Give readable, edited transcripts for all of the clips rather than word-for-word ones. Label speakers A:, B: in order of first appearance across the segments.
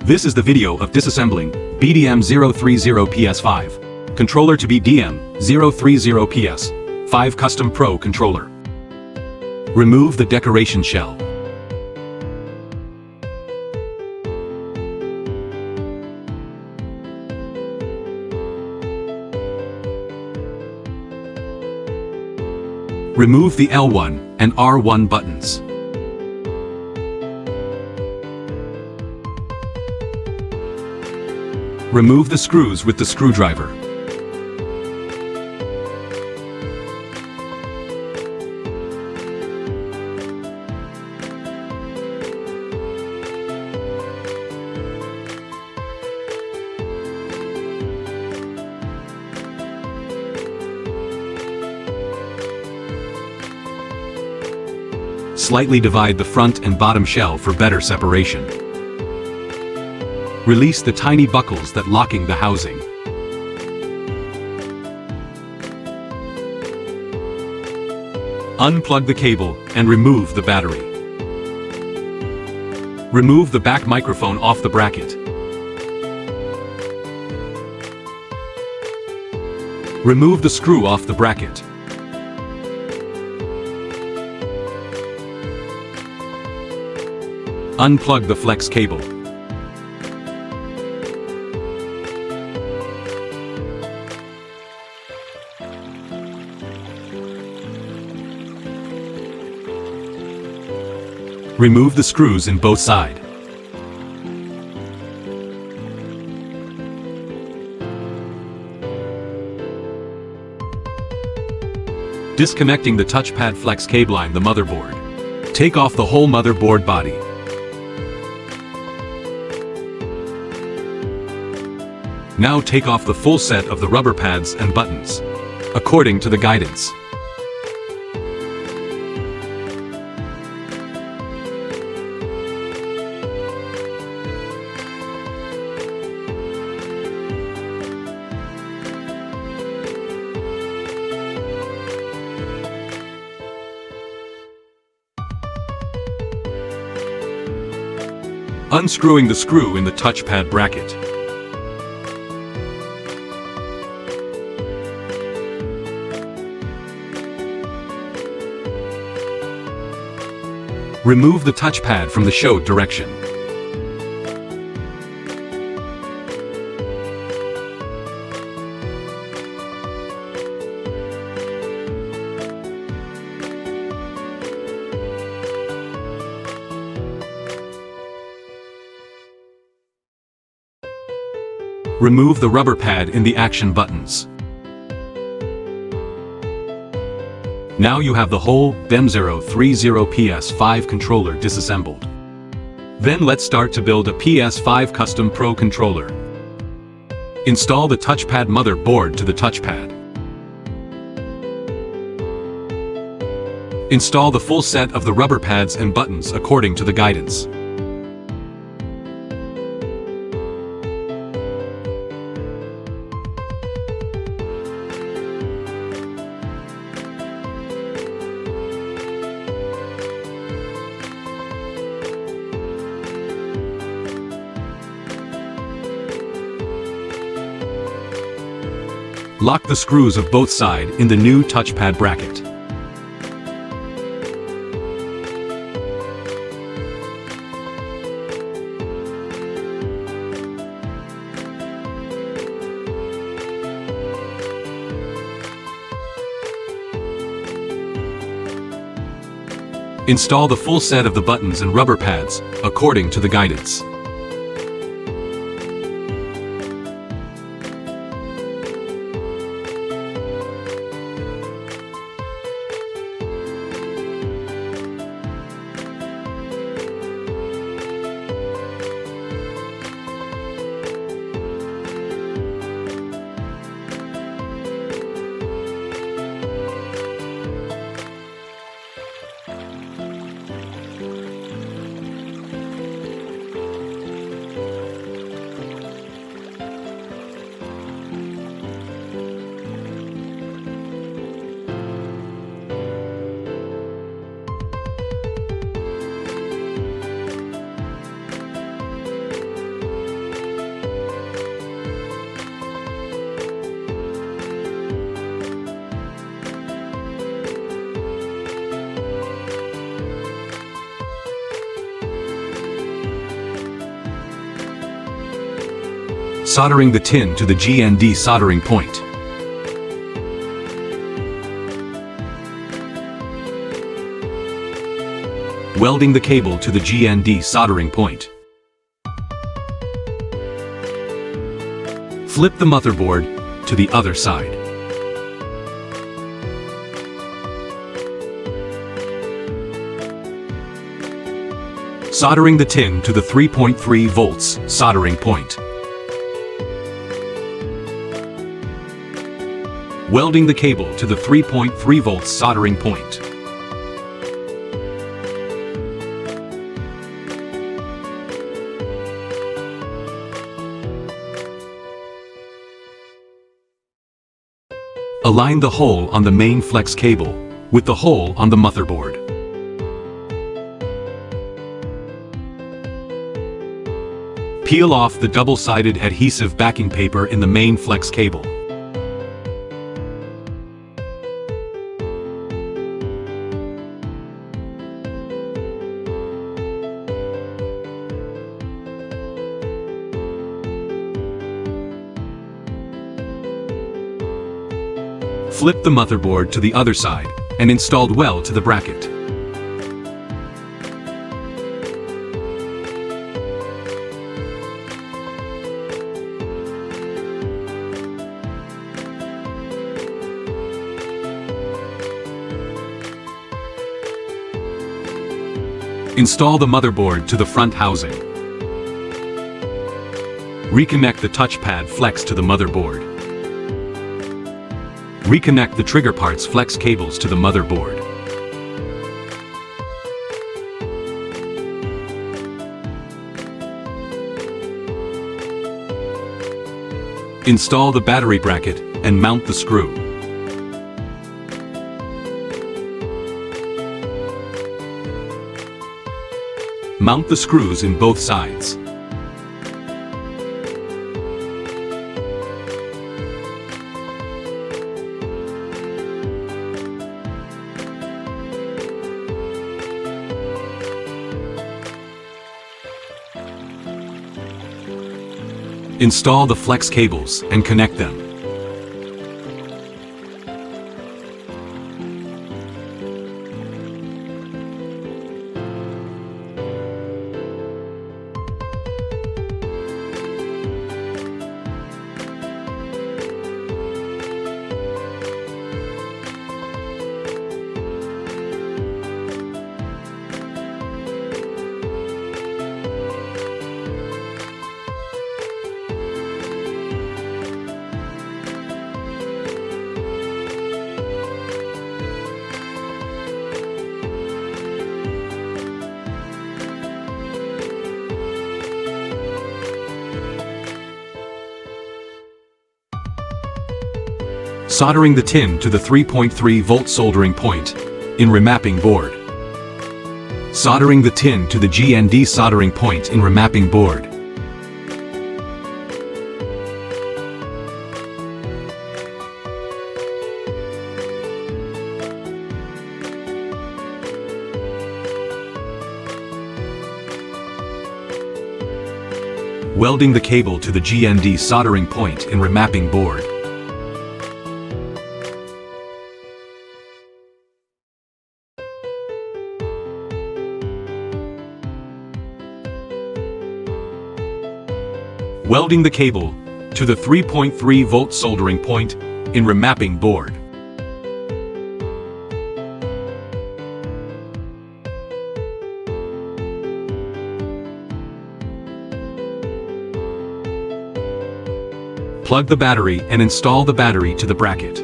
A: This is the video of disassembling BDM030 PS5 controller to BDM030 PS5 Custom Pro controller. Remove the decoration shell. Remove the L1 and R1 buttons. Remove the screws with the screwdriver. Slightly divide the front and bottom shell for better separation. Release the tiny buckles that locking the housing. Unplug the cable and remove the battery. Remove the back microphone off the bracket. Remove the screw off the bracket. Unplug the flex cable. Remove the screws in both sides. Disconnecting the touchpad flex cable line the motherboard. Take off the whole motherboard body. Now take off the full set of the rubber pads and buttons, according to the guidance. Unscrewing the screw in the touchpad bracket. Remove the touchpad from the show direction. Remove the rubber pad in the action buttons. Now you have the whole BDM030 PS5 controller disassembled. Then let's start to build a PS5 Custom Pro controller. Install the touchpad motherboard to the touchpad. Install the full set of the rubber pads and buttons according to the guidance. Lock the screws of both sides in the new touchpad bracket. Install the full set of the buttons and rubber pads, according to the guidance. Soldering the tin to the GND soldering point. Welding the cable to the GND soldering point. Flip the motherboard to the other side. Soldering the tin to the 3.3 volts soldering point. Welding the cable to the 3.3 volts soldering point. Align the hole on the main flex cable with the hole on the motherboard. Peel off the double-sided adhesive backing paper in the main flex cable. Flip the motherboard to the other side and installed well to the bracket. Install the motherboard to the front housing. Reconnect the touchpad flex to the motherboard. Reconnect the trigger parts flex cables to the motherboard. Install the battery bracket and mount the screw. Mount the screws in both sides. Install the flex cables and connect them. Soldering the tin to the 3.3 volt soldering point in remapping board. Soldering the tin to the GND soldering point in remapping board. Welding the cable to the GND soldering point in remapping board. Welding the cable to the 3.3 volt soldering point in remapping board. Plug the battery and install the battery to the bracket.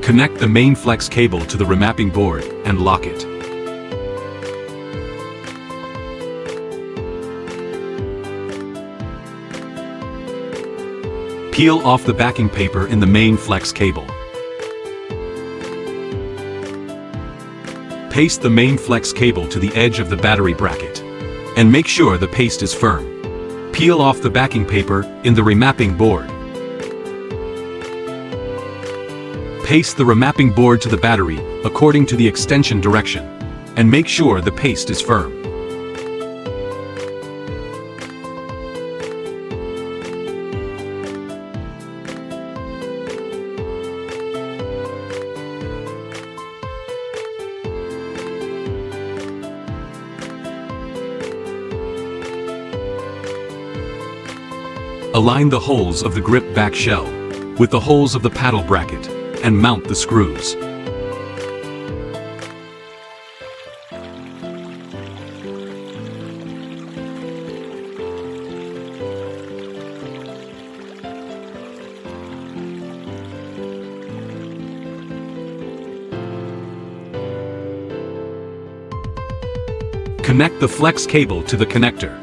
A: Connect the main flex cable to the remapping board and lock it. Peel off the backing paper in the main flex cable. Paste the main flex cable to the edge of the battery bracket, and make sure the paste is firm. Peel off the backing paper in the remapping board. Paste the remapping board to the battery according to the extension direction, and make sure the paste is firm. Align the holes of the grip back shell with the holes of the paddle bracket and mount the screws. Connect the flex cable to the connector.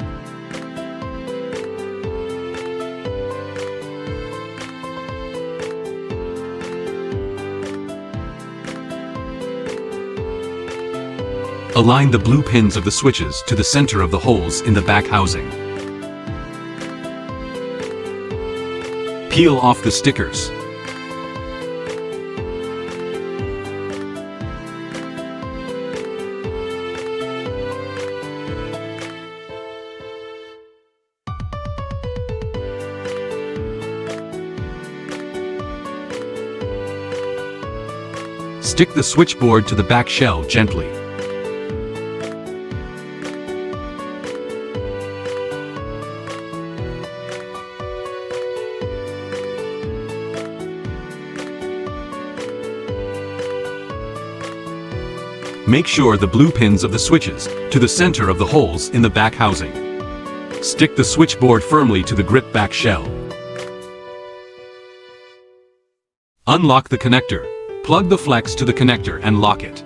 A: Align the blue pins of the switches to the center of the holes in the back housing. Peel off the stickers. Stick the switchboard to the back shell gently. Make sure the blue pins of the switches to the center of the holes in the back housing. Stick the switchboard firmly to the grip back shell. Unlock the connector. Plug the flex to the connector and lock it.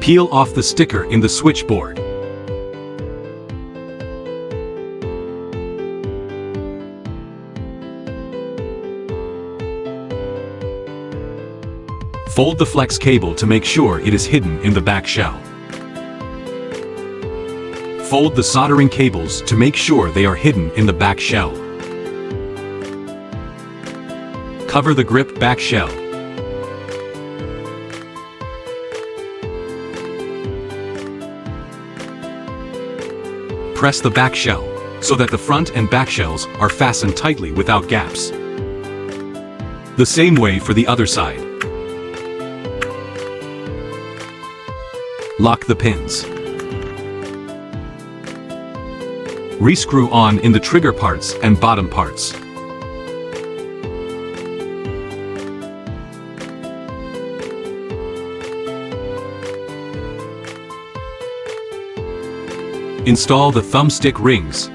A: Peel off the sticker in the switchboard. Fold the flex cable to make sure it is hidden in the back shell. Fold the soldering cables to make sure they are hidden in the back shell. Cover the grip back shell. Press the back shell so that the front and back shells are fastened tightly without gaps. The same way for the other side. Lock the pins. Rescrew on in the trigger parts and bottom parts. Install the thumbstick rings.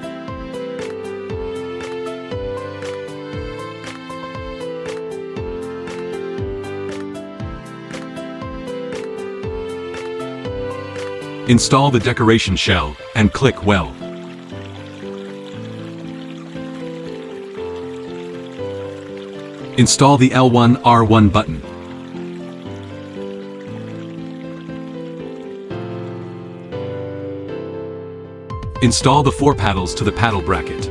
A: Install the decoration shell and click well. Install the L1 R1 button. Install the 4 paddles to the paddle bracket.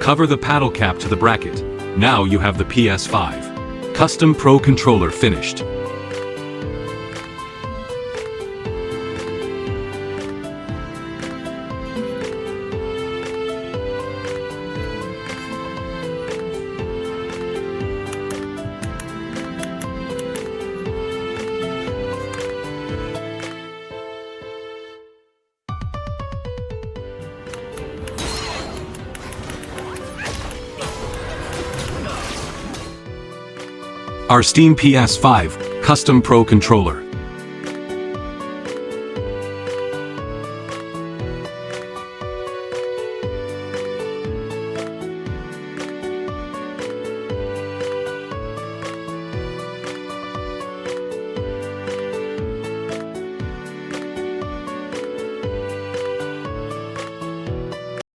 A: Cover the paddle cap to the bracket. Now you have the PS5 Custom Pro Controller finished. OURSTEAM PS5 Custom Pro Controller.